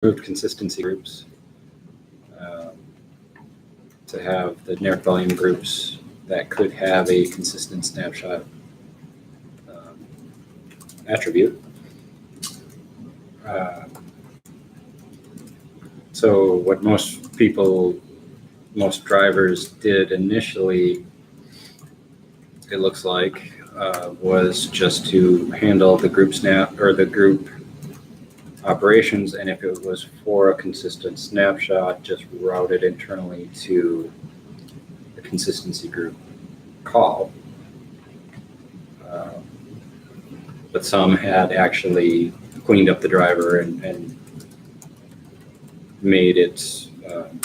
removed consistency groups to have the narrow volume groups that could have a consistent snapshot attribute. So what most drivers did initially, it looks like, was just to handle the group snap or the group operations, and if it was for a consistent snapshot, just route it internally to the consistency group call. But some had actually cleaned up the driver and made it, I don't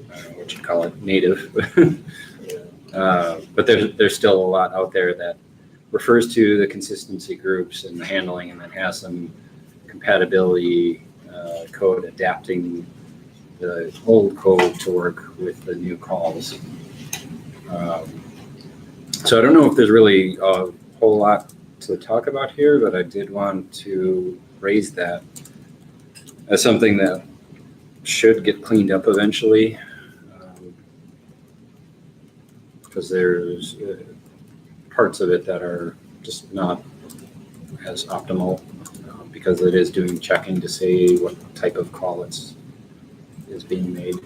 know what you call it, native. But there's still a lot out there that refers to the consistency groups and the handling, and then has some compatibility code adapting the old code to work with the new calls. So I don't know if there's really a whole lot to talk about here, but I did want to raise that as something that should get cleaned up eventually, because there's parts of it that are just not as optimal, because it is doing checking to say what type of call is being made.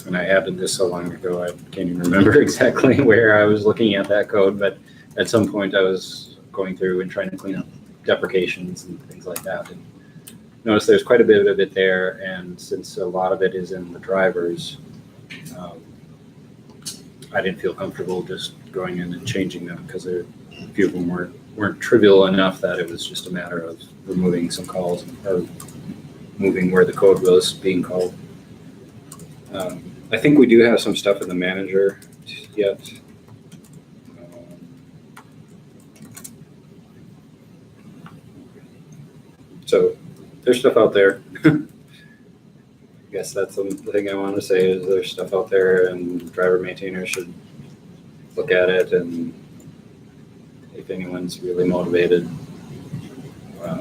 And I added this so long ago, I can't even remember exactly where I was looking at that code, but at some point I was going through and trying to clean up deprecations and things like that. And notice there's quite a bit of it there, and since a lot of it is in the drivers, I didn't feel comfortable just going in and changing them, because a few of them weren't trivial enough that it was just a matter of removing some calls or moving where the code was being called. I think we do have some stuff in the manager yet. So there's stuff out there. I guess that's the thing I want to say, is there's stuff out there, and driver maintainers should look at it, and if anyone's really motivated,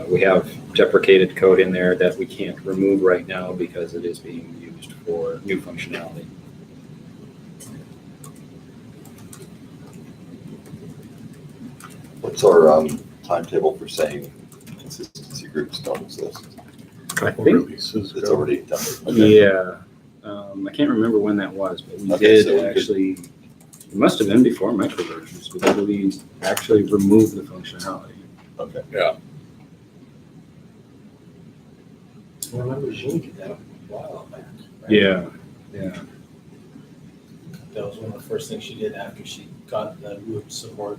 we have deprecated code in there that we can't remove right now because it is being used for new functionality. What's our timetable for saying consistency groups don't exist? I think it's already done. Okay. Yeah. I can't remember when that was, but we did actually, it must have been before microversions, because we actually removed the functionality. Okay. Yeah. I remember Jean did that a while back. Right? Yeah. Yeah. That was one of the first things she did after she got the root support.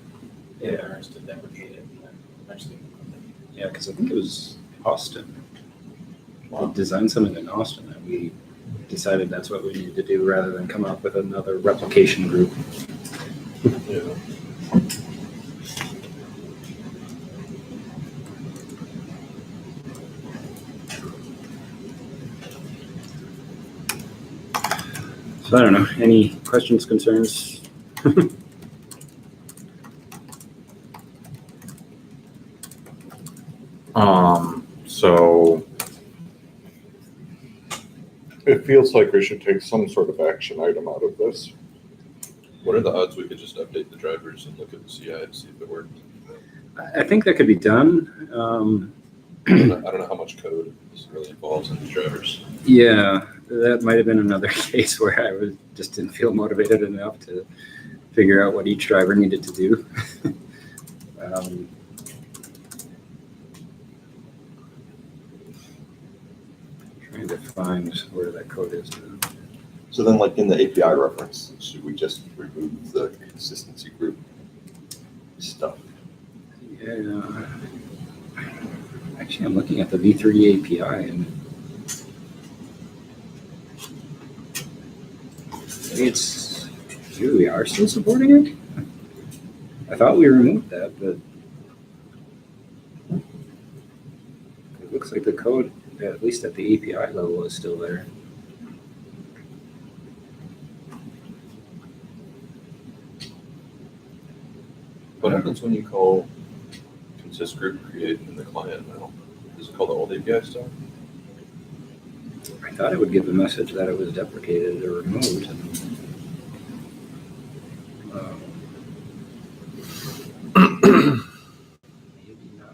Yeah. To deprecate it, and then eventually. Yeah, because I think it was Austin. Wow. We designed something in Austin that we decided that's what we needed to do, rather than come up with another replication group. Yeah. So I don't know. Any questions, concerns? So it feels like we should take some sort of action item out of this. What are the odds we could just update the drivers and look at the CI to see if it worked? I think that could be done. I don't know how much code this really involves in the drivers. Yeah, that might have been another case where I just didn't feel motivated enough to figure out what each driver needed to do. Trying to find where that code is now. So then, like in the API reference, should we just remove the consistency group stuff? Yeah. Actually, I'm looking at the V3 API, and we are still supporting it? I thought we removed that, but it looks like the code, at least at the API level, is still there. What happens when you call says group create in the client now. Is it called the old API still? I thought it would give a message that it was deprecated or removed. Maybe not.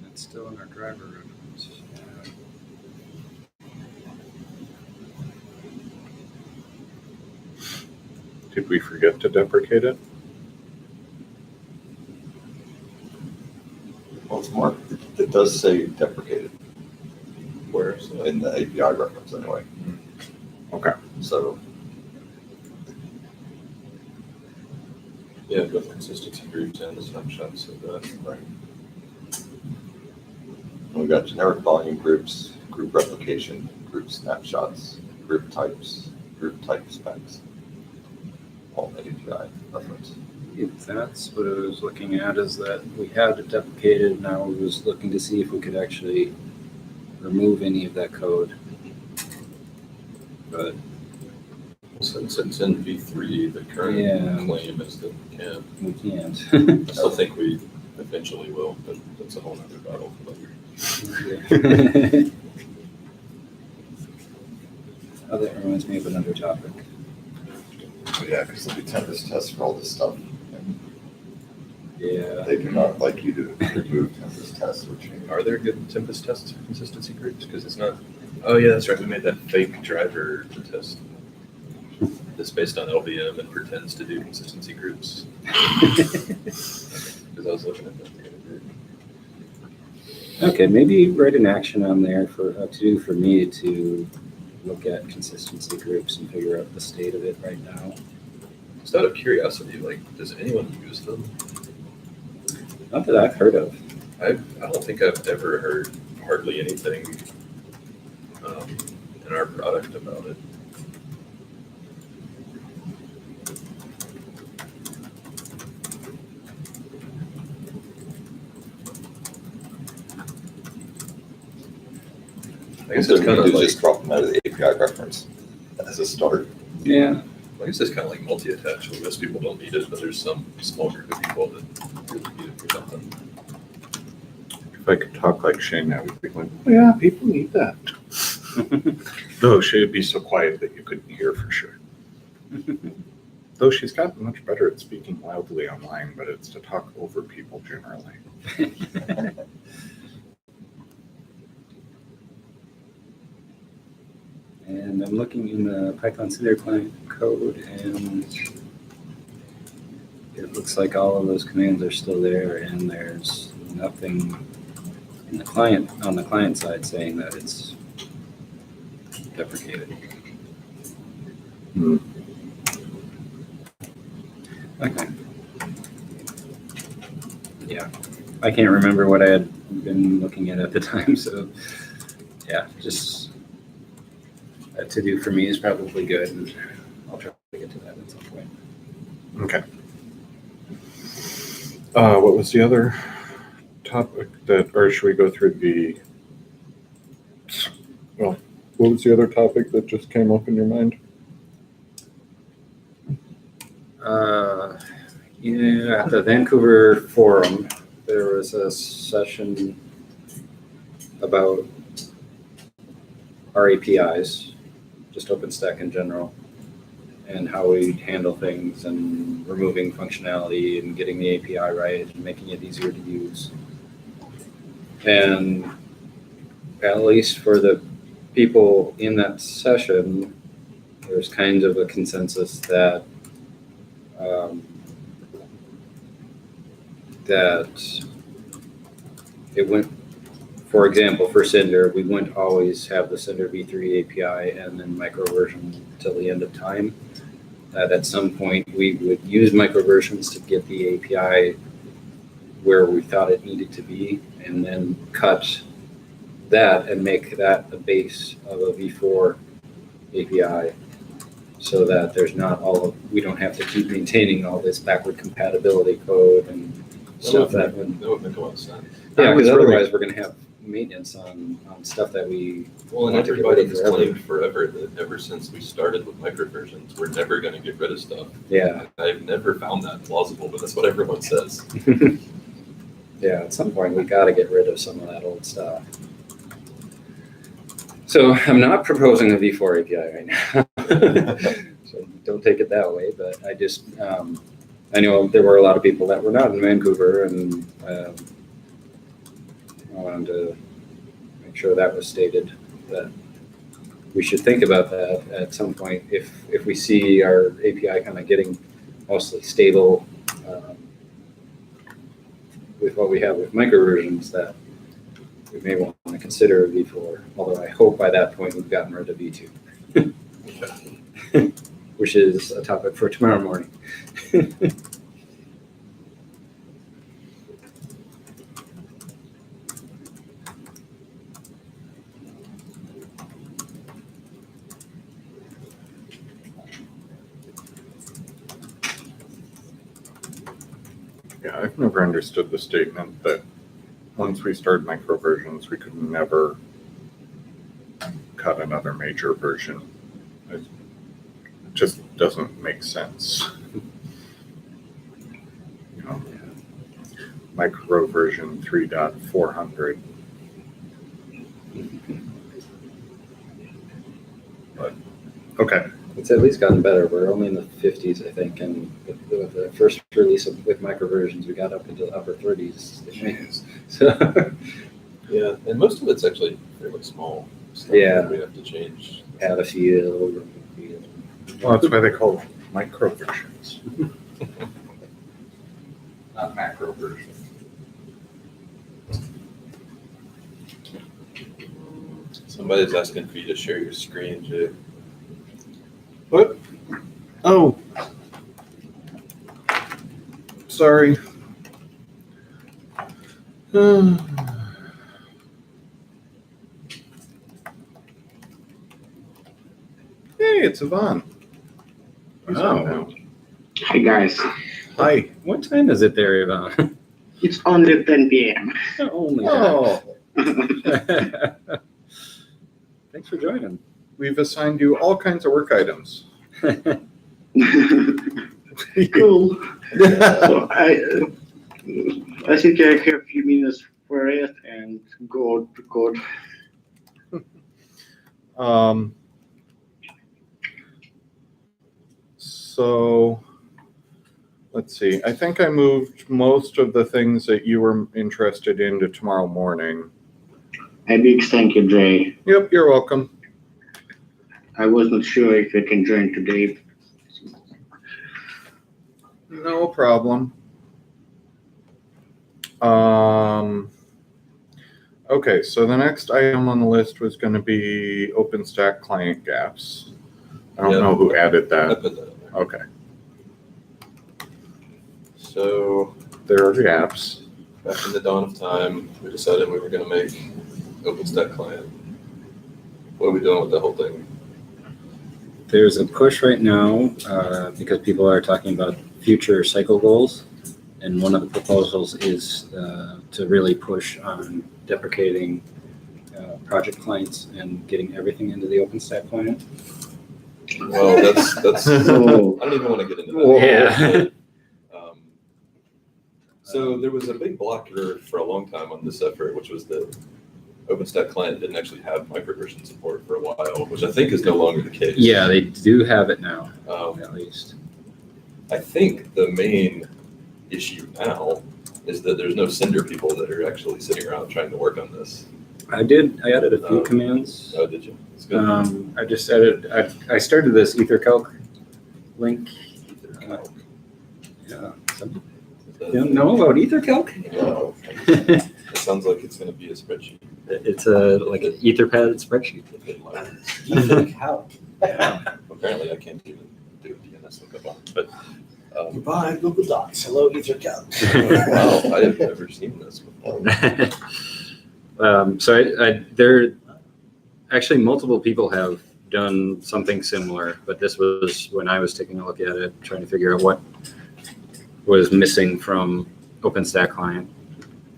It's still in our driver reference. Did we forget to deprecate it? Well, it's marked, it does say deprecated Where? So in the API reference anyway. Okay. So, yeah, both consistency groups and the snapshots of that. Right. we've got generic volume groups, group replication, group snapshots, group types, group type specs. All in the API reference. If that's what I was looking at, is that we had it deprecated, now I was looking to see if we could actually remove any of that code. But Since it's in V3, the current Yeah. claim is that we can't. we can't. I still think we eventually will, but that's a whole other battle for later. Oh, that reminds me of another topic. Yeah, because there'll be tempest tests for all this stuff. And Yeah. they do not like you to remove tempest tests, which Are there good Tempest tests for consistency groups? Because it's not. Oh yeah, that's right. We made that fake driver test that's based on LVM and pretends to do consistency groups. Because I was looking at that the other day. Okay, maybe write an action on there for to do for me to look at consistency groups and figure out the state of it right now. Just out of curiosity, like, does anyone use them? Not that I've heard of. I don't think I've ever heard hardly anything in our product about it. I guess it's kind of like, just drop them out of the API reference as a start. Yeah. I guess it's kind of like multi-attach, where most people don't need it, but there's some small group of people that really need it for something. If I could talk like Shane, I would be like, oh yeah, people need that. Though she'd be so quiet that you couldn't hear for sure. Though she's gotten much better at speaking loudly online, but it's to talk over people generally. And I'm looking in the Python Cinder client code, and it looks like all of those commands are still there, and there's nothing in the client on the client side saying that it's deprecated. Hmm. Okay. Yeah, I can't remember what I had been looking at the time, so yeah, just a to-do for me is probably good, and I'll try to get to that at some point. Okay. What was the other topic that, or should we go through the, well, what was the other topic that just came up in your mind? Yeah, at the Vancouver Forum, there was a session about our APIs, just OpenStack in general, and how we handle things and removing functionality and getting the API right and making it easier to use. And at least for the people in that session, there's kind of a consensus that that it went, for example, for Cinder, we wouldn't always have the Cinder v3 API and then microversion till the end of time. That at some point we would use microversions to get the API where we thought it needed to be, and then cut that and make that the base of a v4 API, so that there's not we don't have to keep maintaining all this backward compatibility code and stuff that would. That would make a lot of sense. Yeah, because otherwise we're going to have maintenance on stuff that we Well, and want to get everybody rid of has forever. claimed forever that ever since we started with microversions, we're never going to get rid of stuff. Yeah. I've never found that plausible, but that's what everyone says. Yeah, at some point we got to get rid of some of that old stuff. So I'm not proposing a V4 API right now. So don't take it that way, but I just, I know there were a lot of people that were not in Vancouver, and I wanted to make sure that was stated, that we should think about that at some point if we see our API kind of getting mostly stable with what we have with microversions, that we may want to consider V4, although I hope by that point we've gotten rid of V2, which is a topic for tomorrow morning. Yeah, I've never understood the statement that once we start microversions, we could never cut another major version. It just doesn't make sense. You know, micro version 3.400. But, okay. It's at least gotten better. We're only in the 50s, I think, and with the first release with microversions, we got up into the upper 30s. So, Yeah, and most of it's actually fairly small. Stuff Yeah. that we have to change. add a field. remove a field. Well, that's why they call them micro versions. Not macro versions. Somebody's asking for you to share your screen, Jay. What? Oh. Sorry. Hey, it's Yvonne. He's on now. Hi guys, Hi. What time is it there, Yvonne? it's only 10 p.m. Only Oh, Thanks for joining. we've assigned you all kinds of work items. Cool. So I think I have a few minutes for it and go to code. So let's see. I think I moved most of the things that you were interested in to tomorrow morning. A big thank you, Jay. Yep, you're welcome. I wasn't sure if I can join today. No problem. Okay, so the next item on the list was going to be OpenStack client gaps. I don't Yeah. know who added I that. put that in there. Okay, So there are gaps. back in the dawn of time, we decided we were going to make OpenStack client. What are we doing with the whole thing? There's a push right now because people are talking about future cycle goals. And one of the proposals is to really push on deprecating project clients and getting everything into the OpenStack client. Well, that's. I Oh, don't even want to get into that. Yeah. So there was a big blocker for a long time on this effort, which was that OpenStack client didn't actually have microversion support for a while, which I think is no longer the case. Yeah, they do have it now, Um, at least. I think the main issue now is that there's no Cinder people that are actually sitting around trying to work on this. I added a few commands. Oh, did you? It's good. I just added, I started this EtherCalc link. Yeah. You don't know about EtherCalc? No. It sounds like it's going to be a spreadsheet. It's like an Etherpad spreadsheet. How? Apparently, I can't even do a DNS lookup on it, but Goodbye, Google Docs. Hello, EtherCalc. wow, I have never seen this before. So there, actually multiple people have done something similar, but this was when I was taking a look at it, trying to figure out what was missing from OpenStack client.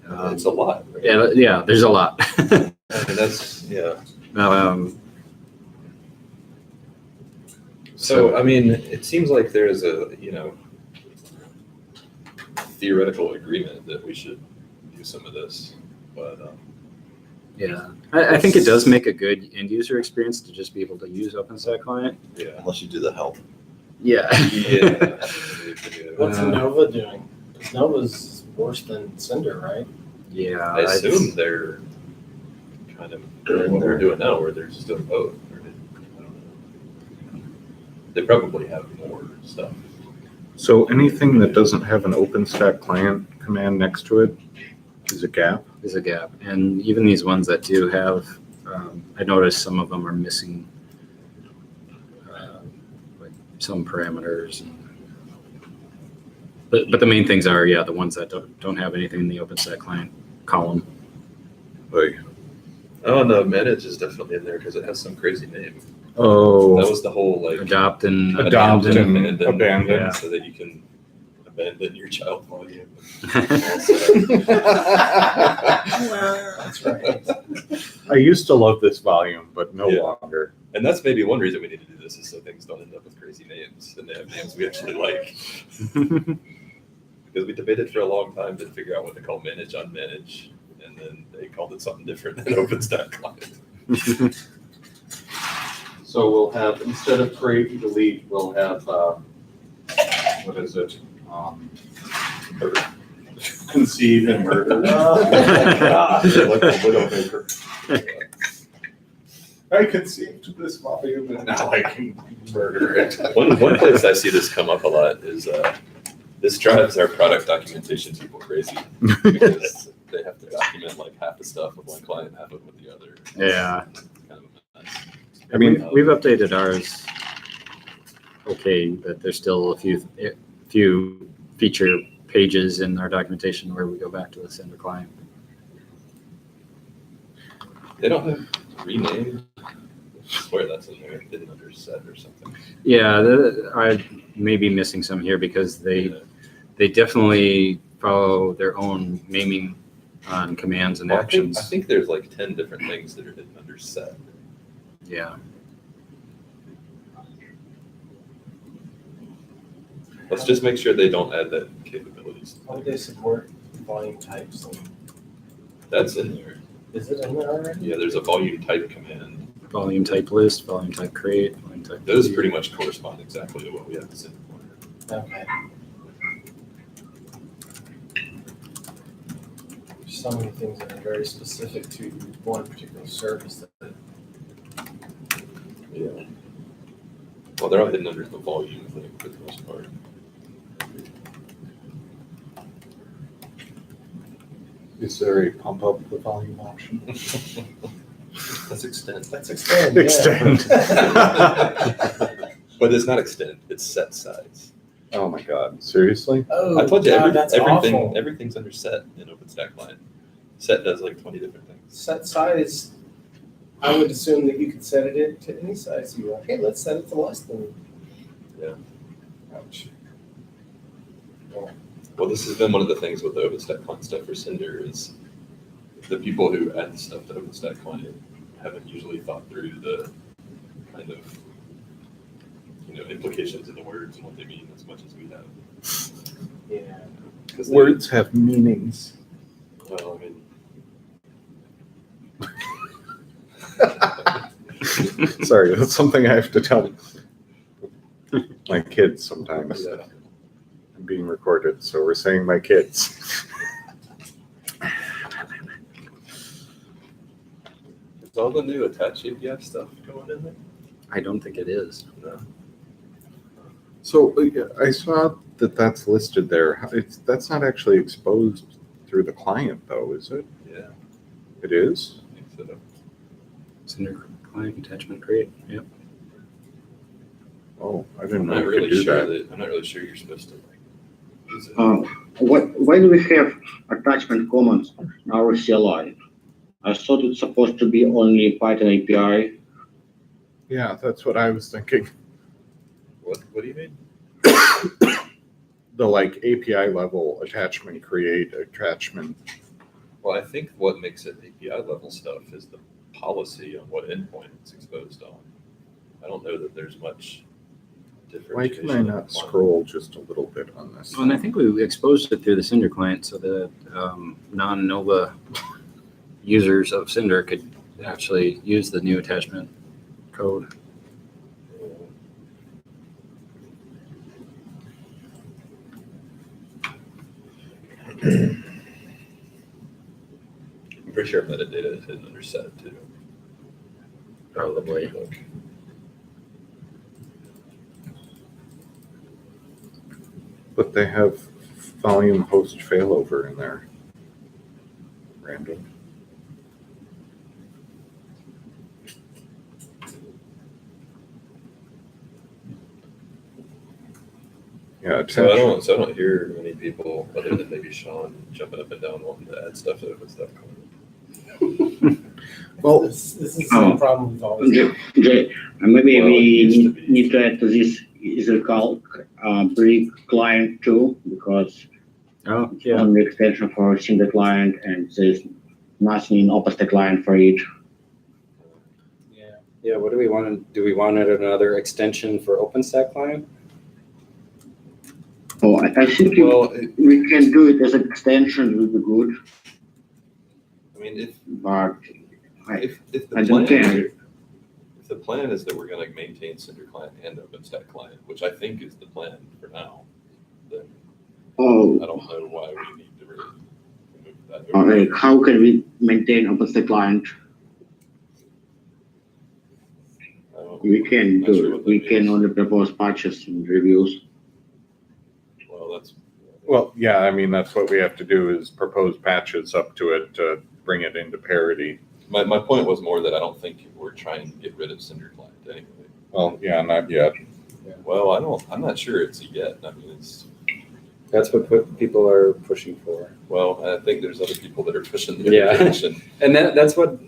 It's a lot. Right? Yeah, there's a lot. I mean, that's, yeah. Um, So, I mean, it seems like there's a, theoretical agreement that we should do some of this, but yeah, I think it does make a good end user experience to just be able to use OpenStack client. yeah. Unless you do the help. Yeah. Yeah. What's Nova doing? 'Cause Nova's worse than Cinder, right? Yeah. I assume they're kind of doing what we're doing now, where they're just doing both. Or I don't know. They probably have more stuff. So anything that doesn't have an OpenStack client command next to it is a gap. There's a gap. And even these ones that do have, I noticed some of them are missing like some parameters. But the main things are, yeah, the ones that don't have anything in the OpenStack client column. Like, Oh, no, manage is definitely in there because it has some crazy name. oh, That was the whole like Adopt and Adopt abandon. and abandon. Yeah. so that you can abandon your child volume. That's right. I used to love this volume, but no Yeah. longer. And that's maybe one reason we need to do this is so things don't end up with crazy names and they have names we actually like. Because we debated for a long time to figure out what to call manage on manage, and then they called it something different than OpenStack client. So we'll have, instead of create and delete, we'll have, what is it? Conceive and murder. God. Like a Widowmaker. I conceived this volume and now I can murder it. One place I see this come up a lot is this drives our product documentation people crazy because they have to document like half the stuff with one client, half of it with the other. Yeah. It's kind of a mess. I mean, we've updated ours. Okay, but there's still a few feature pages in our documentation where we go back to the Cinder client. They don't have renamed. I swear that's in there, hidden under set or something. Yeah, I may be missing some here because they definitely follow their own naming on commands and Well, actions. I think there's like 10 different things that are hidden under set. Yeah. Let's just make sure they don't add that capabilities. How would they support volume types? That's in there. Is it in there already? Yeah, there's a volume type command. Volume type list, volume type create, volume type. Those pretty much correspond exactly to what we have to send for. Okay. There's so many things that are very specific to one particular service that Yeah. Well, they're all hidden under the volume thing for the most part. Is there a pump up the volume option? Let's extend. Let's extend. Yeah. Extend. But it's not extend, it's set size. Oh my God, seriously? Oh, I told you, God, that's awful. everything's under set in OpenStack client. Set does like 20 different things. Set size, I would assume that you could set it to any size you want. Hey, let's set it to less than. Yeah. Ouch. Well, this has been one of the things with the OpenStack client stuff for Cinder is the people who add stuff to OpenStack client haven't usually thought through the kind of implications of the words and what they mean as much as we have. Yeah. 'Cause Words have meanings. Well, I mean, Sorry, that's something I have to tell my kids sometimes. yeah. I'm being recorded, so we're saying my kids. Is all the new attach API stuff going in there? I don't think it is. No. So I saw that that's listed there. That's not actually exposed through the client, though, is it? Yeah, It is? I think so. Cinder client attachment create. Yep. Oh, I I'm didn't know not you really could do sure that. I'm not really sure you're supposed to use it. Why do we have attachment comments in our CLI? I thought it's supposed to be only Python API. Yeah, that's what I was thinking. What do you mean? The like API level attachment create, attachment Well, I think what makes it API level stuff is the policy on what endpoint it's exposed on. I don't know that there's much Why differentiation. can I in not the client. scroll just a little bit on this? And I think we exposed it through the Cinder client so that non-Nova users of Cinder could actually use the new attachment code. I'm pretty sure metadata is hidden under set too. Probably. Look. But they have volume host failover in there. Random. Yeah, So I attention. don't hear many people other than maybe Sean jumping up and down wanting to add stuff to OpenStack. Well, This is the same problem we've always had. Maybe Well, it we used to be. need to add to this is a call pre client too, because Oh, it's yeah. only extension for Cinder client and there's nothing in OpenStack client for it. Yeah. Yeah, what do we want to, do we want another extension for OpenStack client? Oh, I think Well, we can do it as an extension, it would be good, I mean, but if the I don't plan care. if the plan is that we're going to maintain Cinder client and OpenStack client, which I think is the plan for now, then Oh, I don't know why we need to really move that over. like how can we maintain OpenStack client? We can Not sure do what it. that We can means. only propose patches and reviews. Well, that's Well, yeah, I mean, that's what we have to do is propose patches up to it to bring it into parity. my point was more that I don't think we're trying to get rid of Cinder client anyway. Well, yeah, not yet. Well, I'm not sure it's a yet. I mean, That's what people are pushing for. well, I think there's other people that are pushing the Yeah. other direction. And that's what,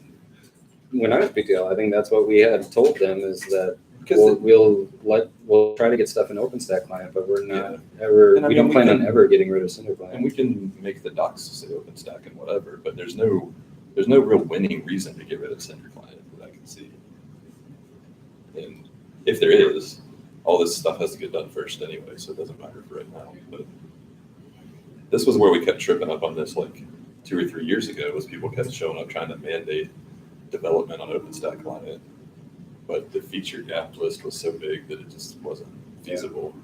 when I was Big Deal, I think that's what we had told them is that Because we'll try to get stuff in OpenStack client, but we're not ever, And I we mean, don't we plan on can- ever getting rid of Cinder and client. we can make the docs say OpenStack and whatever, but there's no real winning reason to get rid of Cinder client that I can see. And if there is, all this stuff has to get done first anyway, so it doesn't matter for right now. But this was where we kept tripping up on this like 2 or 3 years ago, was people kept showing up trying to mandate development on OpenStack client. But the feature gap list was so big that it just wasn't feasible.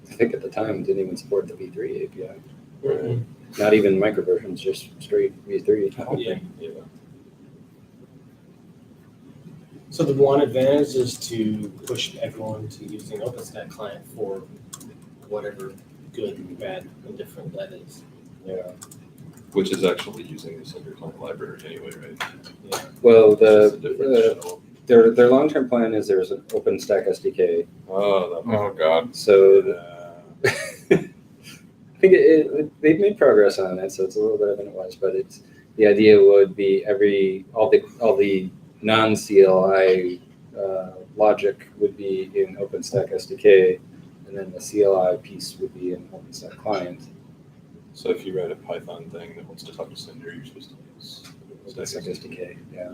I think at the time it didn't even support the V3 API. Right. Not even microversions, just straight V3. Yeah. Yeah. So the one advantage is to push everyone to using OpenStack client for whatever good, bad, indifferent that is. Yeah. Which is actually using the Cinder client library anyway, right? Well, It's just a different shell. their long-term plan is there's an OpenStack SDK. Oh, Oh, God. So that. I think they've made progress on it, so it's a little better than it was. But it's the idea would be all the non-CLI logic would be in OpenStack SDK, and then the CLI piece would be in OpenStack client. So if you write a Python thing that wants to talk to Cinder, you're supposed to use OpenStack SDK, yeah.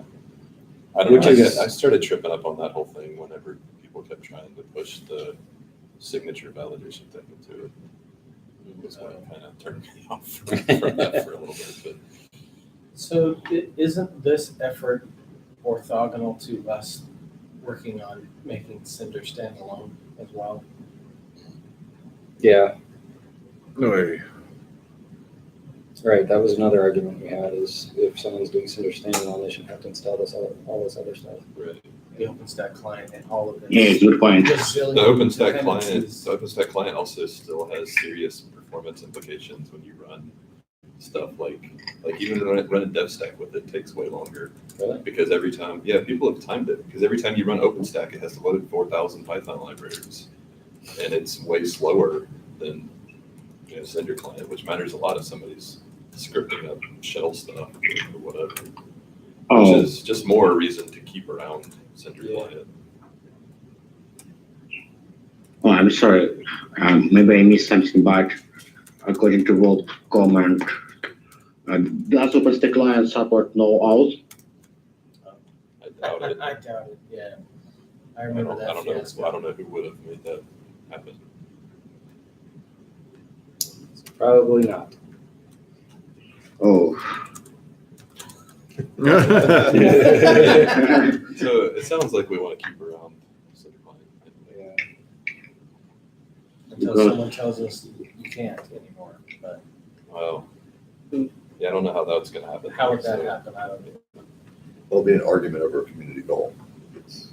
I don't Which know. is- I started tripping up on that whole thing whenever people kept trying to push the signature validation thing into it. It was what kind of turned me off from that for a little bit. But So isn't this effort orthogonal to us working on making Cinder standalone as well? Yeah, No, right. That was another argument we had is if someone's doing Cinder standalone, they shouldn't have to install all this other stuff. right. The OpenStack client and all of it. Yeah, good point. The OpenStack client also still has serious performance implications when you run stuff like even running DevStack with it takes way longer. Really? Because every time, people have timed it, because every time you run OpenStack, it has to load 4,000 Python libraries. And it's way slower than Cinder client, which matters a lot if somebody's scripting up shell stuff or whatever. Oh, Which is just more reason to keep around Cinder client. oh, I'm sorry. Maybe I missed something, but according to Vault comment, Does OpenStack client support no out? I doubt it. I doubt it, yeah. I I remember don't, that I don't know. fiasco. I don't know who would have made that happen. Probably not. Oh. So it sounds like we want to keep around Cinder client. Yeah. Until someone tells us you can't anymore, but Well, yeah, I don't know how that's going to happen. how would that So, happen? I don't know. There'll be an argument over a community goal. It's,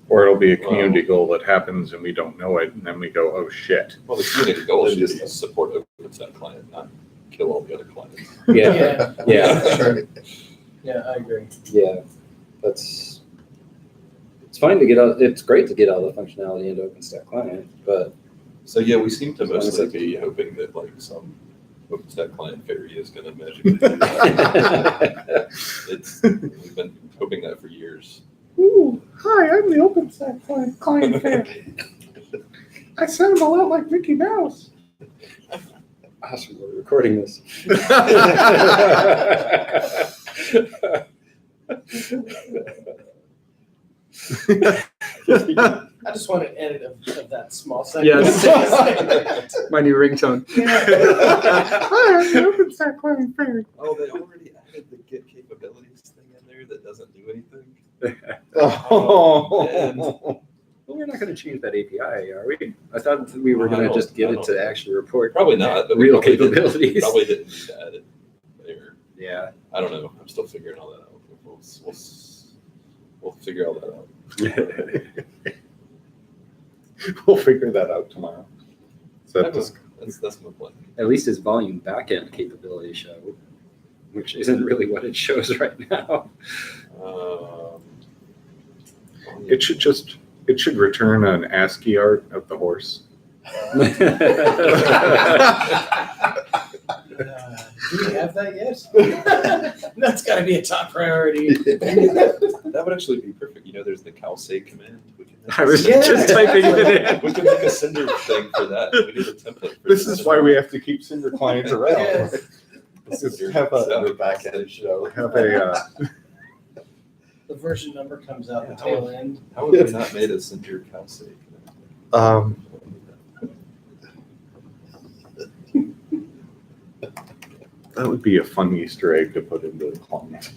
Or it'll be a community goal that happens and we don't know it, and then we go, oh, shit. Well, the community goal Then should just- be support OpenStack client, not kill all the other clients. Yeah, yeah, Sure. Yeah, I agree. yeah. It's fine to get out, it's great to get all the functionality into OpenStack client, but So yeah, we seem to As long as mostly it- be hoping that like some OpenStack client fairy is going to magically do that. We've been hoping that for years. Ooh, hi, I'm the OpenStack client fan. I sound a lot like Mickey Mouse. awesome, we're recording this. I just want an edit of that small segment. Yes. My new ringtone. Hi, I'm the OpenStack client fan. Oh, they already added the Git capabilities thing in there that doesn't do anything. Oh. Well, we're not going to change that API, are we? I thought we were I going to don't- just get I it don't- to actually report Probably not. But we real probably didn't- capabilities. Probably didn't need to add it there. Yeah. I don't know. I'm still figuring all that out. We'll figure all that out. We'll figure that out tomorrow. So That's my plan. At least its volume backend capability show, which isn't really what it shows right now. it should return an ASCII art of the horse. Do we have that yet? That's got to be a top priority. That would actually be perfect. You know, there's the calsay command. We can I was Yeah. just typing it in. we can make a Cinder thing for that. We need a template. For This is why we have to keep Cinder clients around. Yes. Let's just have a back-end show. have a The version number comes out the tail end. How have we not made a Cinder calsay command? that would be a fun Easter egg to put into the client.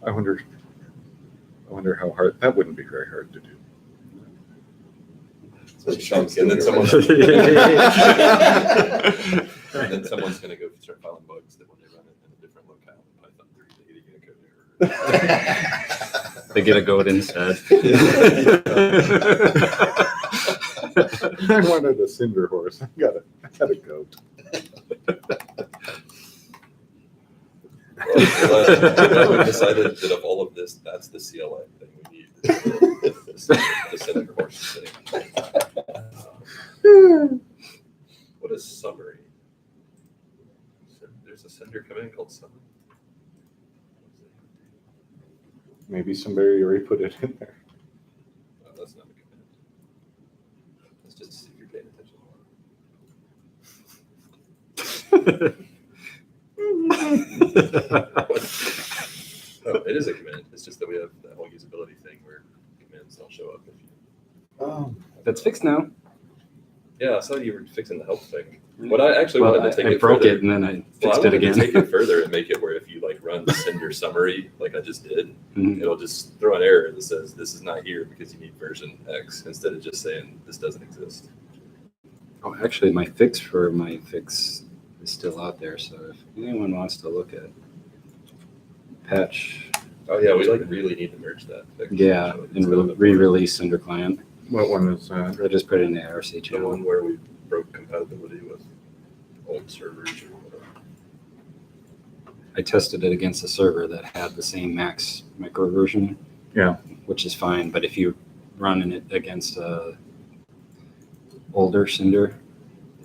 I wonder how hard that wouldn't be very hard to do. So Sean's and then someone's going to go start filing bugs that when they run it in a different locale in Python 3, they get a code error. They get a goat instead. I wanted a cinder horse. I got a goat. Well, we decided that of all of this, that's the CLI thing we need. The Cinder horse thing. What is summary? There's a Cinder command called summary. Maybe somebody already put it in there. No, that's not a command. That's just to see if you're paying attention. No, it is a command. It's just that we have that whole usability thing where commands don't show up if you. That's fixed now. Yeah, I saw you were fixing the help thing. What I actually Well, wanted to take I it broke further. it and then I Well, I fixed it wanted again. to take it further and make it where if you like run the Cinder summary, like I just did, Mhm. it'll just throw an error that says this is not here because you need version X instead of just saying this doesn't exist. Oh, actually, my fix is still out there. So if anyone wants to look at patch, Oh yeah, we like really need to merge that. Fix. yeah, So and it's not the- re-release Cinder client. What one is that? I just put it in the IRC the channel. one where we broke compatibility with old servers or whatever. I tested it against a server that had the same max micro version. Yeah. Which is fine, but if you run it against a older Cinder,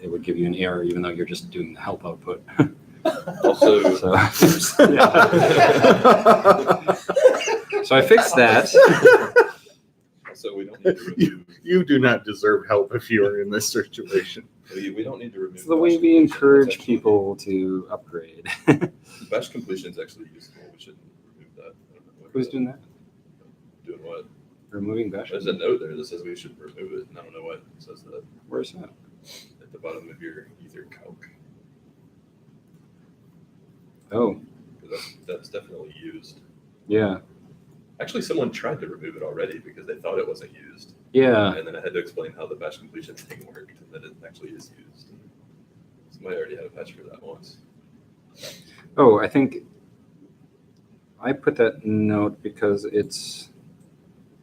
it would give you an error even though you're just doing the help output. Also, So, so I fixed that. also we don't need to remove. You do not deserve help if you are in this situation. We don't need to remove. It's the way bash we completion. encourage That's actually- people to upgrade. Bash completion is actually useful. We shouldn't remove that. I don't know what Who's doing that? Doing what? Removing bash? There's a note there that says we should remove it, and I don't know what says that Where's that? at the bottom of your ether calc. Oh, 'Cause that's definitely used. yeah. Actually, someone tried to remove it already because they thought it wasn't used. Yeah. And then I had to explain how the bash completion thing worked and that it actually is used. Somebody already had a patch for that once. Oh, I think I put that note because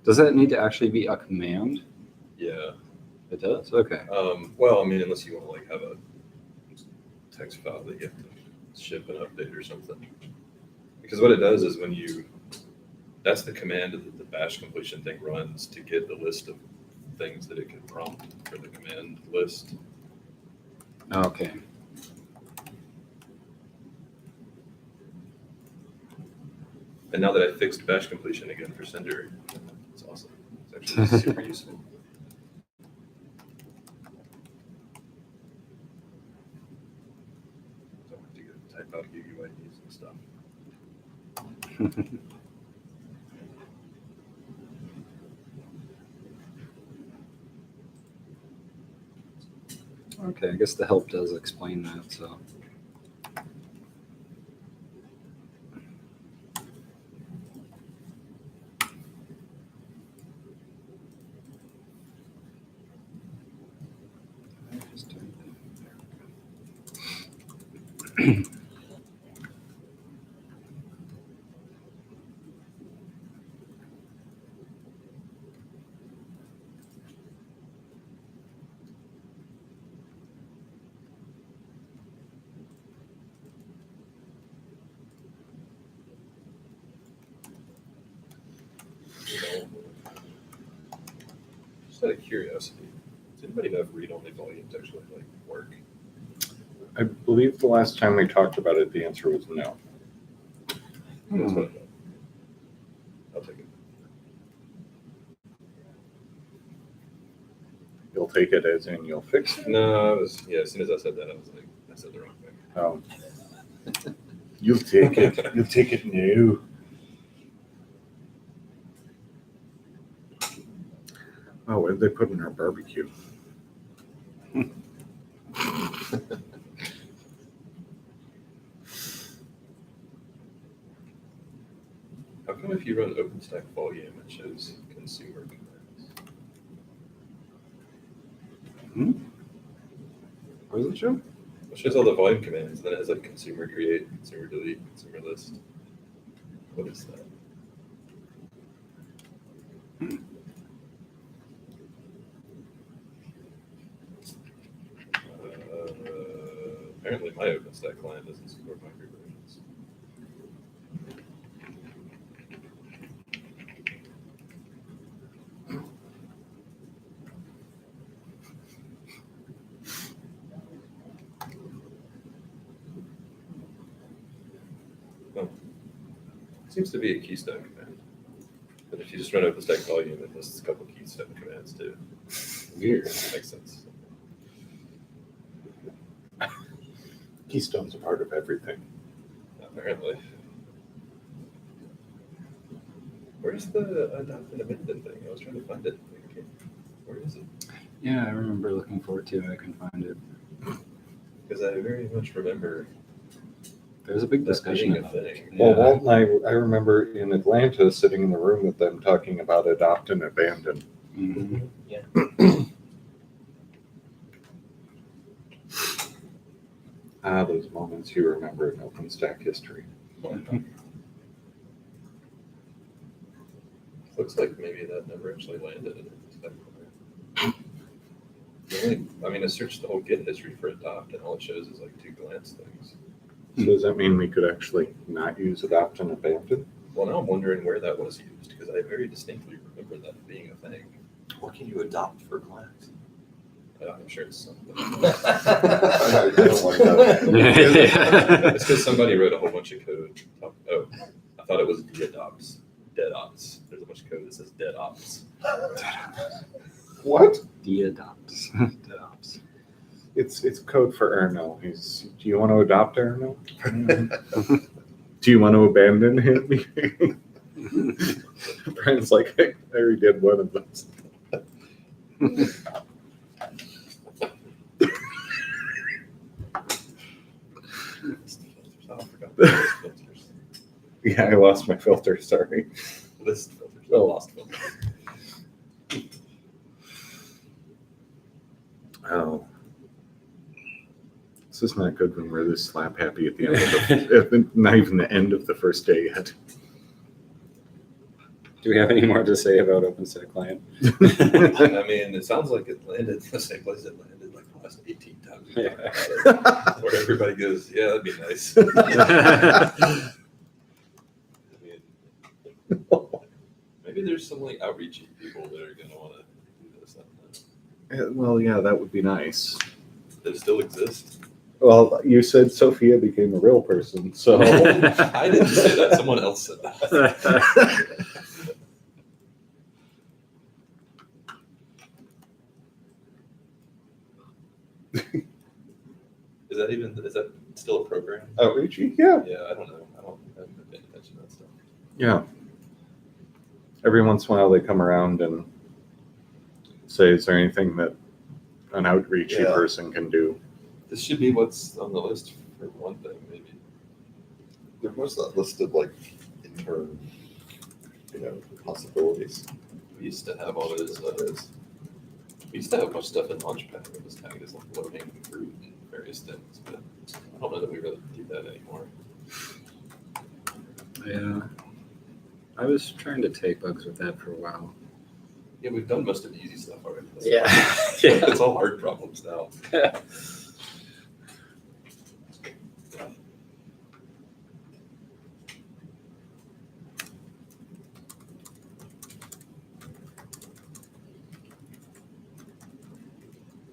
does that need to actually be a command? Yeah. It does? Okay. Well, I mean, unless you want to like have a text file that you have to ship and update or something. Because what it does is that's the command that the bash completion thing runs to get the list of things that it can prompt for the command list. Okay. And now that I fixed bash completion again for Cinder, it's awesome. It's actually super useful. Don't have to go type out UUIDs and stuff. Okay, I guess the help does explain that, so. Just out of curiosity, does anybody know if read-only volumes actually like work? I believe the last time we talked about it, the answer was no. That's Hmm. what I thought. I'll take it. You'll take it as in you'll fix it. No, as soon as I said that, I was like, I said the wrong thing. Oh. You'll take it. You'll take it new. Oh, what did they put in our barbecue? How come if you run OpenStack volume, it shows consumer commands? What does it show? It shows all the volume commands, then it has like consumer create, consumer delete, consumer list. What is that? Apparently my OpenStack client doesn't support microversions. Oh. Seems to be a keystone command. But if you just run OpenStack volume, it lists a couple keystone commands too. Weird. Makes sense. Keystone's a part of everything. Apparently. Where's the adopt and abandon thing? I was trying to find it. Where is it? Yeah, I remember looking for it too. I couldn't find it. Because I very much remember There was a big that discussion being a about it. thing. Well, Yeah. Walt and I remember in Atlanta sitting in the room with them talking about adopt and abandon. Mhm. Ah, those moments you remember in OpenStack history. Looks like maybe that never actually landed in OpenStack. I mean, I searched the whole Git history for adopt, and all it shows is like 2 glance things. So does that mean we could actually not use adopt and abandon? Well, now I'm wondering where that was used, because I very distinctly remember that being a thing. What can you adopt for class? I'm sure it's something. I don't want to know. Yeah. It's because somebody wrote a whole bunch of code. Oh, I thought it was de-adopts. Dead ops. There's a bunch of code that says dead ops. What? De-adopts. Adopts. It's code for Erno. Do you want to adopt Erno? Do you want to abandon him? Brian's like, I already did one of those. Oh, I forgot the list filters. Yeah, I lost my filter, sorry. List filters. Oh. Lost filters. Oh. This is not good when we're this slap happy at the end of the, not even the end of the first day yet. Do we have any more to say about OpenStack Client? I mean, it sounds like it landed the same place it landed like the last 18 times. we talked about it, Where everybody goes, yeah, that'd be nice. I mean, maybe there's some like outreachy people that are going to want to do this. I don't know. Well, yeah, that would be nice. Does it still exist? Well, you said Sophia became a real person, so. I didn't say that. Someone else said that. Is that still a program? Outreachy? Yeah. Yeah, I don't know. I haven't been paying attention to that stuff. Yeah. Every once in a while they come around and say, is there anything that an outreachy Yeah. person can do? This should be what's on the list for one thing, maybe. There was that list of like intern, possibilities. We used to have all those. We used to have a bunch of stuff in Launchpad that was tagged as like low-hanging fruit and various things, but I don't know that we really do that anymore. Yeah. I was trying to take bugs with that for a while. Yeah, we've done most of the easy stuff already. That's Yeah. fine. Yeah. It's all hard problems now.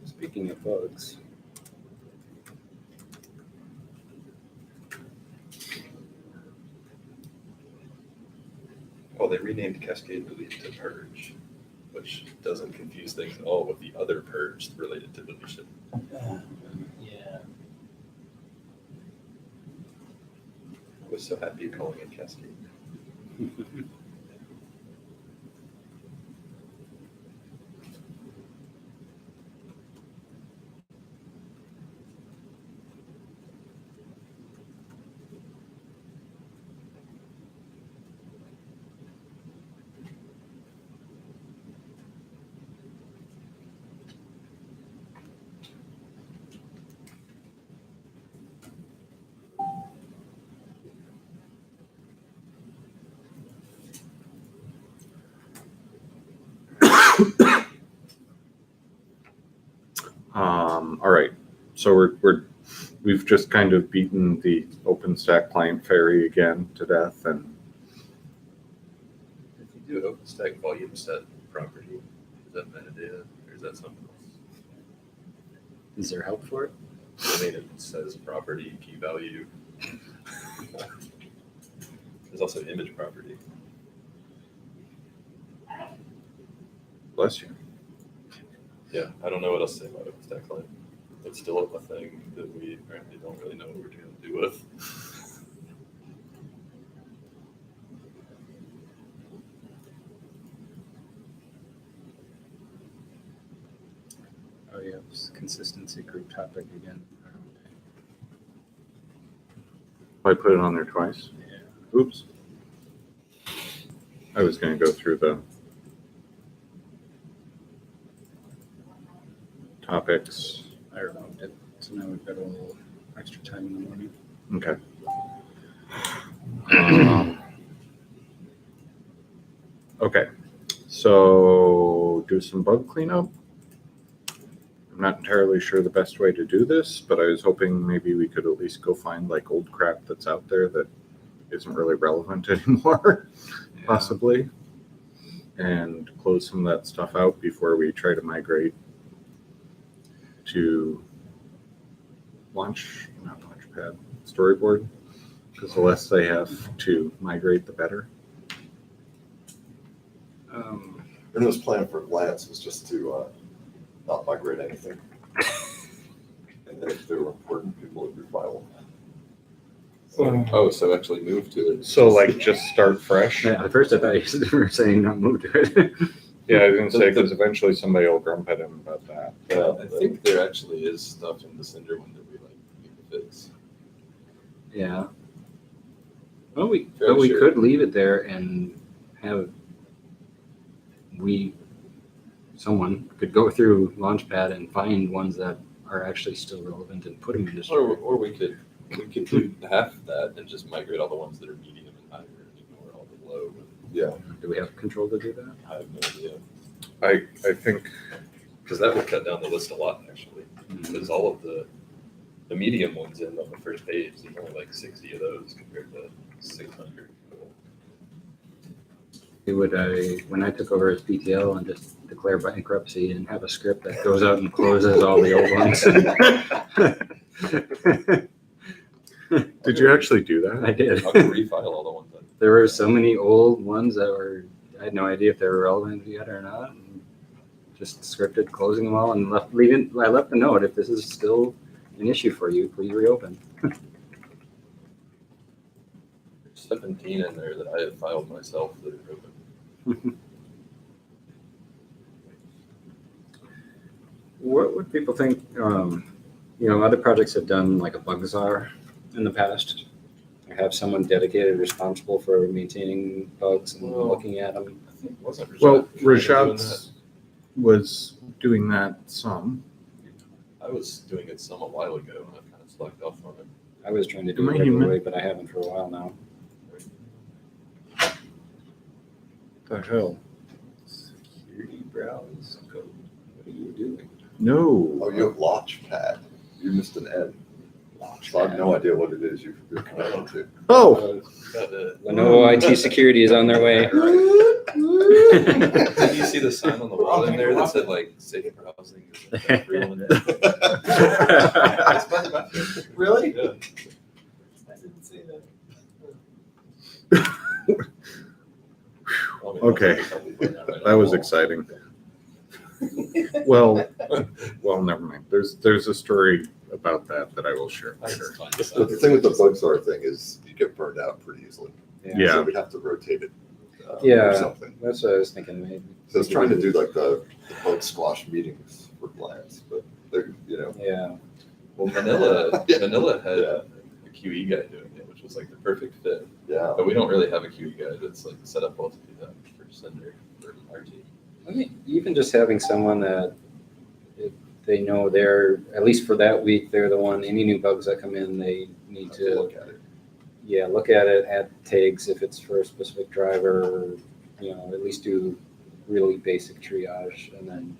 Speaking of bugs. Oh, they renamed Cascade Delete to Purge, which doesn't confuse things at all with the other Purge related to deletion. Yeah. I was so happy calling it Cascade. All right. So we've just kind of beaten the OpenStack client fairy again to death, and If you do an OpenStack volume set property, is that metadata or is that something else? Is there help for it? I mean, it says property, key value. There's also image property. bless you. Yeah, I don't know what else to say about OpenStack Client. It's still a thing that we apparently don't really know what we're going to do with. Oh yeah, it's consistency group topic again. I put it on there twice. Yeah. Oops. I was going to go through the topics. I removed it, so now we've got a little extra time in the morning. Okay. Okay. So do some bug cleanup. I'm not entirely sure the best way to do this, but I was hoping maybe we could at least go find like old crap that's out there that isn't really relevant anymore, possibly, and close some of that stuff out before we try to migrate to not Launchpad, Storyboard, because the less they have to migrate, the better. Renault's plan for Lance was just to not migrate anything. And then if they were important, people would refile them. Oh, so actually move to it. So like just start fresh? Yeah, at first I thought you were saying not move to it. Yeah, I was gonna say, because eventually somebody will grump at him about that. I think there actually is stuff in the Cinder one that we like need to fix. Yeah. Well, Fairly we sure. could leave it there and have someone could go through Launchpad and find ones that are actually still relevant and put them in this. Or we could do half that and just migrate all the ones that are medium and higher and ignore all the low. Yeah. Do we have control to do that? I have no idea. I think, Because that would cut down the list a lot, actually. Because all of the medium ones in on the first page, there's only like 60 of those compared to 600. It would, when I took over as PTL and just declare bankruptcy and have a script that goes out and closes all the old ones. did you actually do that? I did. I could refile all the ones that. There were so many old ones that I had no idea if they were relevant yet or not. And just scripted closing them all and I left a note, if this is still an issue for you, please reopen. 17 in there that I had filed myself that are open. What would people think, other projects have done like a bug czar in the past? Or have someone dedicated responsible for maintaining bugs and Well, looking at them? I think wasn't Rajat Well, kind of doing Rajat was doing that some. that? I was doing it some a while ago and I've kind of slacked off on it. I was trying to do Am it I human? regularly, but I haven't for a while now. The hell? Security browse code. What are you doing? No. Oh, you have Launchpad. You missed an N. So I have no idea what it is you're connecting to. Oh, Lenovo IT security is on their way. Did you see the sign on the wall in there that said like safe browsing? Really? Yeah. I didn't see that. Okay. That was exciting. Well, never mind. There's a story about that I will share later. The thing with the bug czar thing is you get burned out pretty easily. Yeah. So we'd have to rotate it. Yeah. Or something. That's what I was thinking. Maybe. So I was trying to do like the bug squash meetings for clients, but they're, Yeah. Well, Manila had Yeah. a QE guy doing it, which was like the perfect fit. yeah. But we don't really have a QE guy that's like set up well to do that for Cinder for our team. I mean, even just having someone that if they know they're, at least for that week, they're the one, any new bugs that come in, they need Have to, look at it. look at it, add tags if it's for a specific driver, at least do really basic triage and then,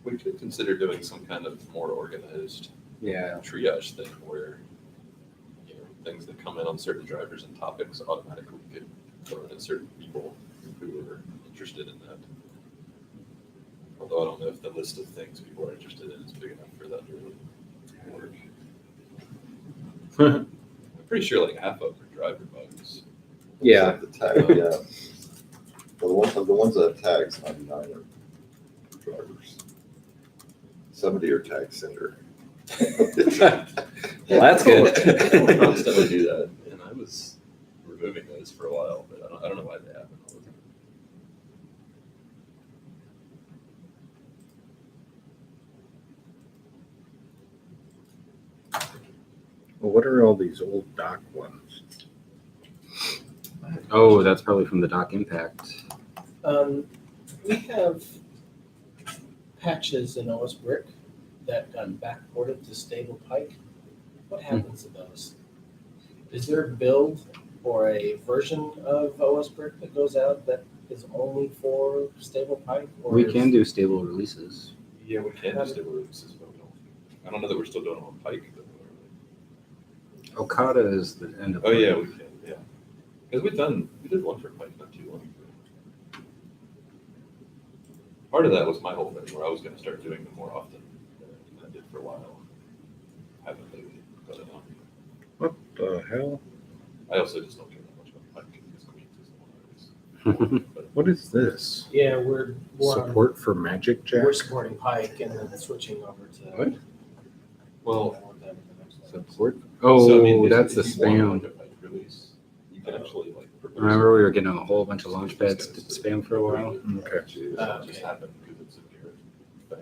We could consider doing some kind of more organized triage thing where, things that come in on certain drivers and topics automatically get thrown at certain people who are interested in that. Although I don't know if the list of things people are interested in is big enough for that to really work. I'm pretty sure like half of them are driver bugs. Yeah. Like the tag, yeah. Well, the ones that have tags, 99 are drivers. 70 are tag Cinder. Well, that's good. I constantly do that, and I was removing those for a while, but I don't know why they happen all the time. well, what are all these old doc ones? Oh, that's probably from the dock impact. We have patches in OS Brick that got backported to stable pike. What happens to those? Is there a build or a version of OS Brick that goes out that is only for stable pike? Or We can do stable releases. Yeah, we can do stable releases, but we don't. I don't know that we're still doing them on Pike. Okada is the end of. Oh yeah, we can. Yeah, because we did one for Pike not too long ago. Part of that was my whole thing, where I was going to start doing them more often than I did for a while. Haven't lately, but What the hell? I also just don't care that much about Pike because Queens is the one But What is this? Yeah, we're Support for Magic Jack? We're supporting Pike and then switching over to. What? well, Support? so, I mean, Oh, if- that's the if you want, spam. like, a Pike release, you can actually like. propose Remember we it. were getting a whole bunch of launch pads to spam for a while? Okay. It just happened because it's a Garrett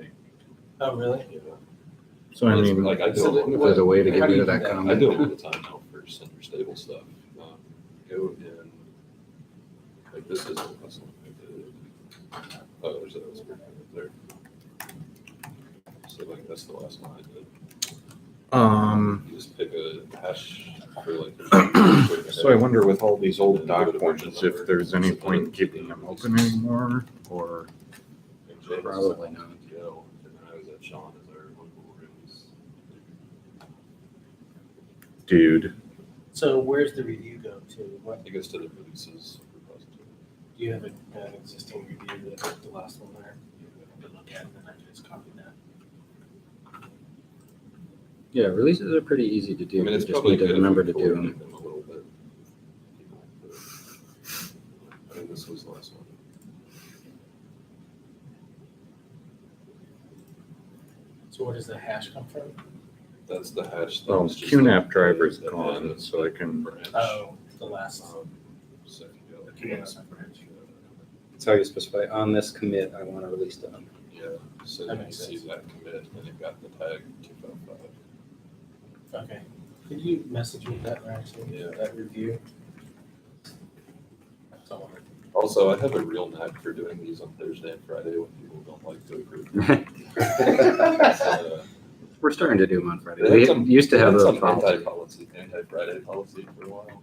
thing. Oh, really? Yeah. So I It's mean, like I do. So it all the There's a time. way to get How do rid you of do that that? I comment. do it all the time now for center stable stuff. Go in, like this is the last one I did. Oh, there's a right there. So like that's the last one I did. You just pick a hash for like. so I wonder with all these old doc ones, if there's any point in keeping them open anymore, or Probably not. Joe, and then I was at Sean as our local release. dude. So where's the review go to? What, It goes to the releases repository. do you have an existing review that the last one there? To look at, and then I can just copy that. Yeah, releases are pretty easy to do. I mean, You it's just probably need to good if remember we to do them. coordinate them a little bit. I mean, this was the last one. So where does the hash come from? That's the hash. that Well, was just QNAP like driver's the gone, end so I can. branch. Oh, the last. So if you go like QNAP this branch. That's how you specify, on this commit, I want to release them. Yeah, so That you can makes see sense. that commit, and it got the tag 255. Okay. Could you message me that actually? Yeah. That review? That's all. Also, I have a real knack for doing these on Thursday and Friday when people don't like to agree. So, We're starting to do them on Friday. they We had some- used to they have had a some policy. anti-Friday policy for a while,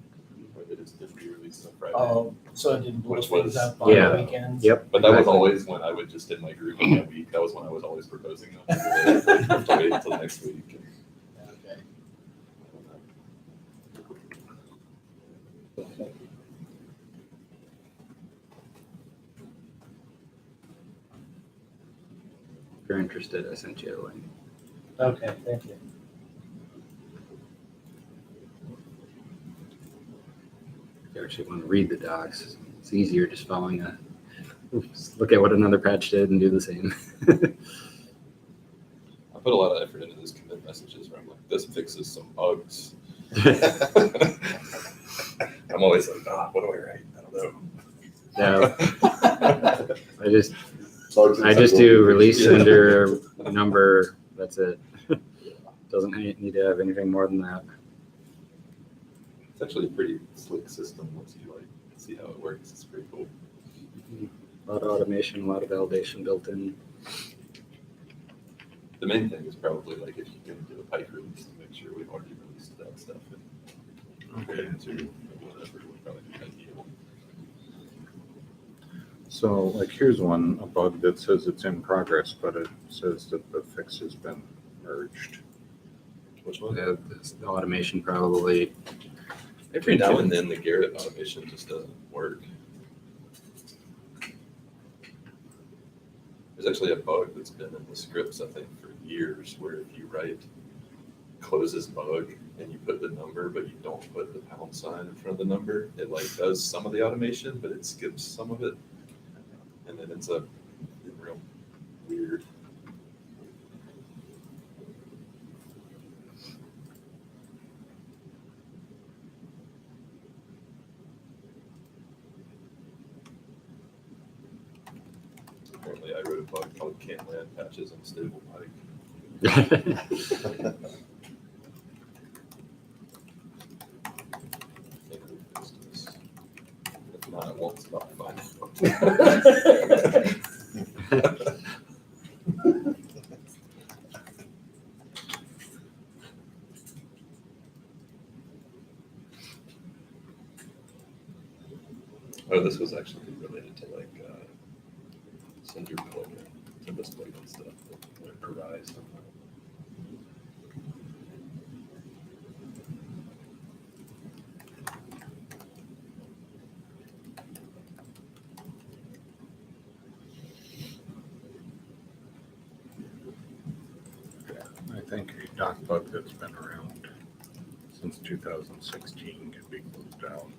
where they just didn't be released on Friday. Oh, so I didn't blow Which things was- up on Yeah. the weekends? Yep. But that was exactly. always when I would just in my group in that week. That was when I was always proposing them. I have to wait until next week. Okay. If you're interested, I sent you a link. Okay, thank you. If you actually want to read the docs, it's easier just following a, just look at what another patch did and do the same. I put a lot of effort into those commit messages where I'm like, this fixes some bugs. I'm always like, what do I write? I don't know. Yeah, I just do release Yeah. sender number, that's it. Doesn't need to have anything more than that. It's actually a pretty slick system once you like see how it works. It's pretty cool. A lot of automation, a lot of validation built in. The main thing is probably like if you can do a Pike release to make sure we've already released that stuff and put it into whatever would probably be ideal. So like here's one, a bug that says it's in progress, but it says that the fix has been merged. Which one? The automation probably, Every now and then the Garrett automation just doesn't work. There's actually a bug that's been in the scripts, I think, for years, where if you write closes bug and you put the number, but you don't put the pound sign in front of the number, it like does some of the automation, but it skips some of it. And it ends up being real weird. Apparently, I wrote a bug called can't land patches on stable Pike. If not, it won't stop finding. Oh, this was actually related to like sender plugin, to this plugin stuff that arise. I think a doc bug that's been around since 2016 can be closed out.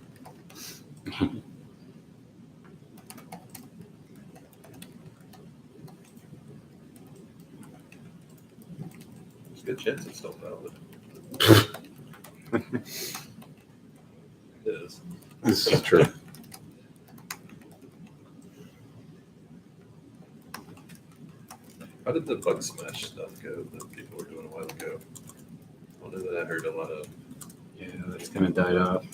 There's a good chance it's still valid. It is. This is true. How did the bug smash stuff go that people were doing a while ago? One that I heard a lot of. Yeah, that's kind of died off.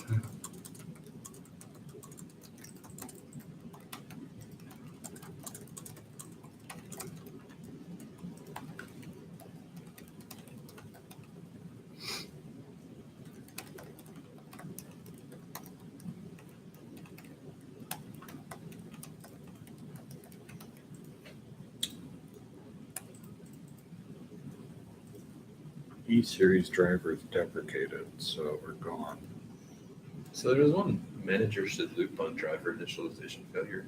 E-Series drivers deprecated, so we're gone. So there was one manager should loop on driver initialization failure.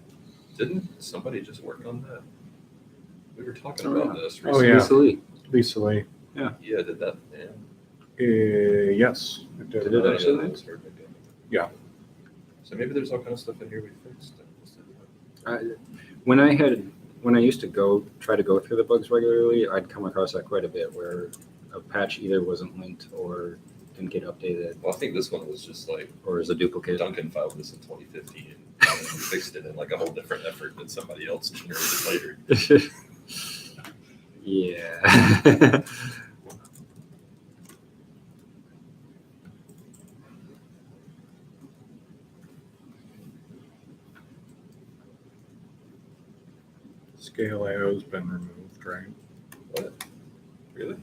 Didn't somebody just work on that? We were talking Oh, about yeah. this Oh, recently. yeah. Lisa Lee. Lisa Lee. Yeah, did that. Yeah. Yes. It did. Did it actually? That was heard again. Yeah. So maybe there's all kind of stuff in here we fixed. When I used to try to go through the bugs regularly, I'd come across that quite a bit where a patch either wasn't linked or didn't get updated Well, I think this one was just like or is a duplicate. Duncan filed this in 2015 and fixed it in like a whole different effort than somebody else generated later. Yeah. Scale IO's been removed, right? What? Really?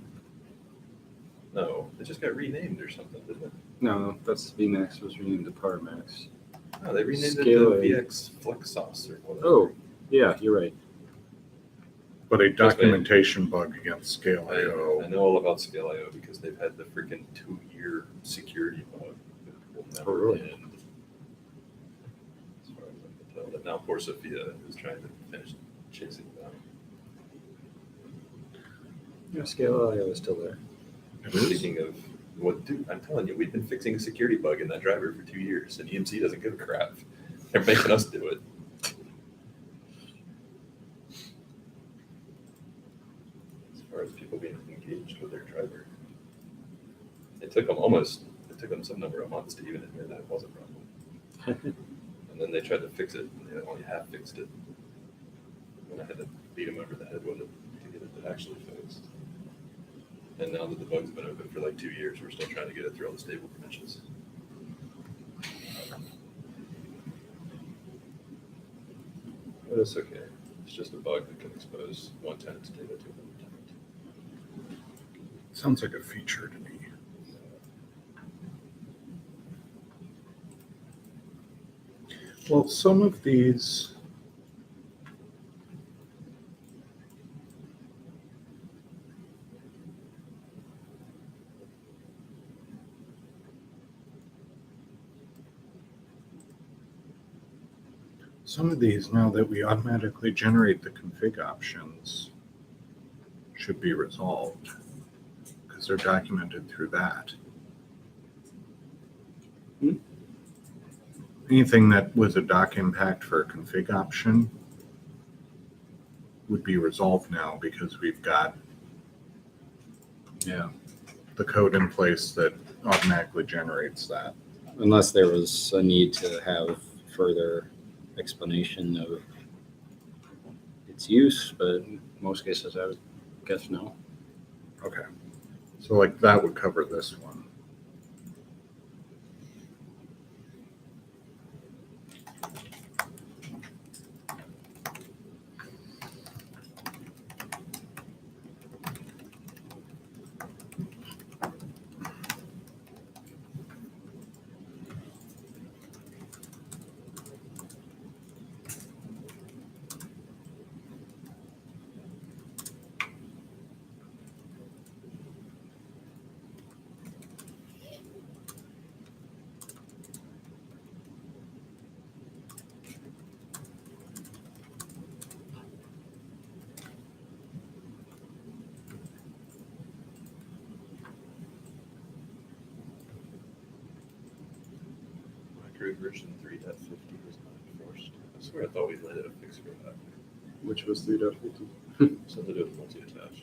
No, it just got renamed or something, didn't it? No, that's VMAX was renamed to PowerMax. No, they renamed Scale it to A. VX Flex Sauce or whatever. Oh, yeah, you're right. But a documentation bug against Scale I IO. know all about Scale IO because they've had the freaking 2-year security bug that will never Oh, really? end. As far as I can tell. But now poor Sophia is trying to finish chasing it down. Yeah, Scale IO is still there. It is? Speaking of what, dude, I'm telling you, we've been fixing a security bug in that driver for 2 years, and EMC doesn't give a crap. They're making us do it. As far as people being engaged with their driver, it took them some number of months to even admit that it was a problem. And then they tried to fix it, and they only half fixed it. And I had to beat them over the head with it to get it actually fixed. And now that the bug's been open for like 2 years, we're still trying to get it through all the stable permissions. But it's okay. It's just a bug that can expose one tenant's data to another tenant. Sounds like a feature to me. Well, some of these. Some of these, now that we automatically generate the config options, should be resolved because they're documented through that. Anything that was a doc impact for a config option would be resolved now because we've got Yeah. the code in place that automatically generates that. Unless there was a need to have further explanation of its use, but in most cases I would guess no. Okay. So like that would cover this one. Micro version 3.50 is not enforced. I swear I thought we landed a fix for that. Which was 3.50. Something to do with multi-attach.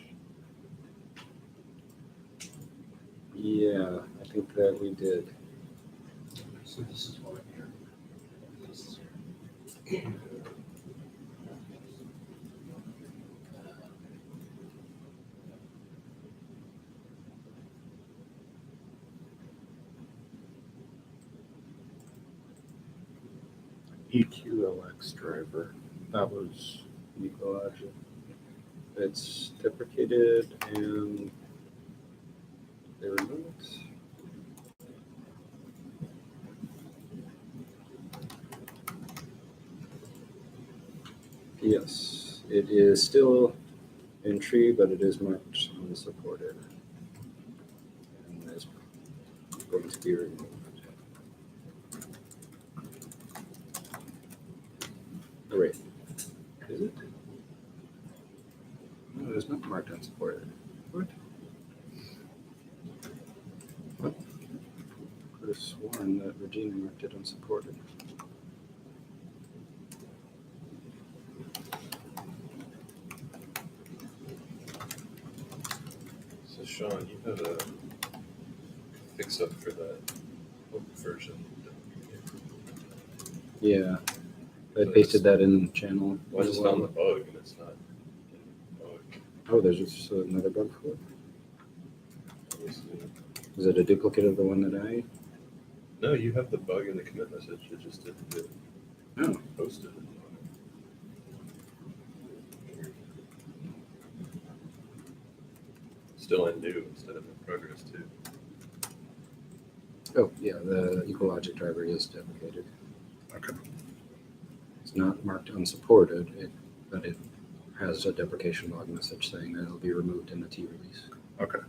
Yeah, I think that we did. So this is one here. This is here. EQLX driver. That was Ecologic. It's deprecated and they removed. Yes, it is still in tree, but it is marked unsupported. And is going to be removed. Oh, wait. Is it? No, it is not marked unsupported. What? What? I could have sworn that Regina marked it unsupported. So Sean, you had a fix up for that old version. Yeah. I pasted that in the channel. Why is it on the bug and it's not in the bug? Oh, there's just another bug for it? Let me see. Is it a duplicate of the one that I? No, you have the bug in the commit message. It just didn't get Oh. posted. Still in new instead of in progress too. Oh, yeah, the Ecologic driver is deprecated. okay. It's not marked unsupported, but it has a deprecation log message saying that it'll be removed in the T release. Okay.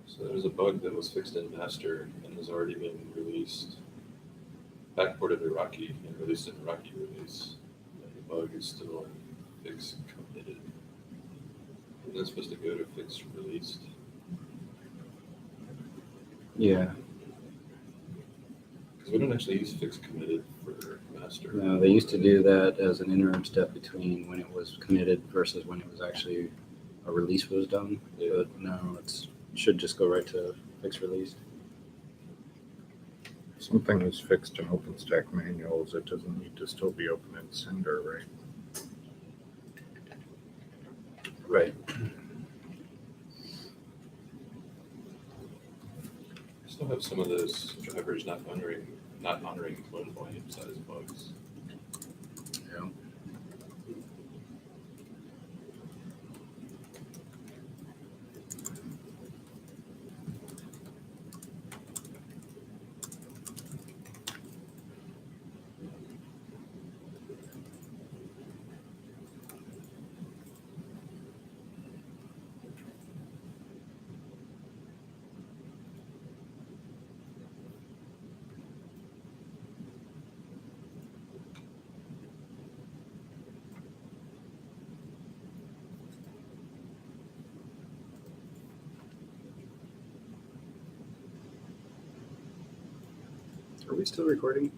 So there's a bug that was fixed in master and has already been released, backported to Rocky and released in Rocky release. And the bug is still in fix committed. Isn't that supposed to go to fix released? Yeah, Because we don't actually use fix committed for master. no, they used to do that as an interim step between when it was committed versus when it was actually a release was done. Yeah. But no, it should just go right to fix released. Something is fixed in OpenStack manuals. It doesn't need to still be open in Cinder, right? Right. I still have some of those drivers not honoring clone volume size bugs. Yeah. Are we still recording?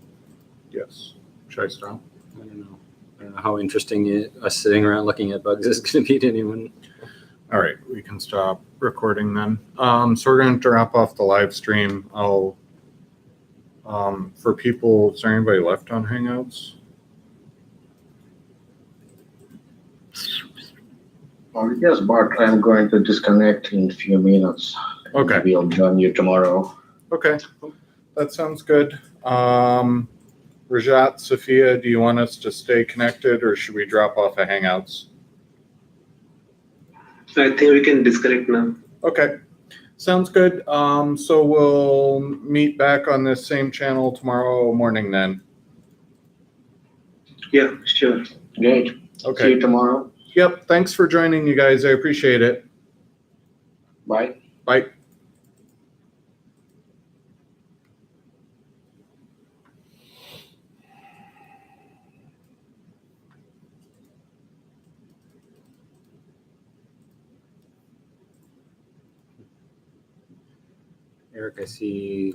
Yes. Should I stop? I don't know. I don't know how interesting us sitting around looking at bugs is going to be to anyone. All right, we can stop recording then. So we're going to drop off the live stream. I'll, for people, is there anybody left on Hangouts? Yes, Bart, I'm going to disconnect in a few minutes. Okay. We'll join you tomorrow. Okay, that sounds good. Rajat, Sophia, do you want us to stay connected or should we drop off of Hangouts? I think we can disconnect now. Okay, sounds good. So we'll meet back on this same channel tomorrow morning then. Yeah, sure. Great. See Okay. you tomorrow. Yep, thanks for joining, you guys. I appreciate it. Bye. Bye. Eric, I see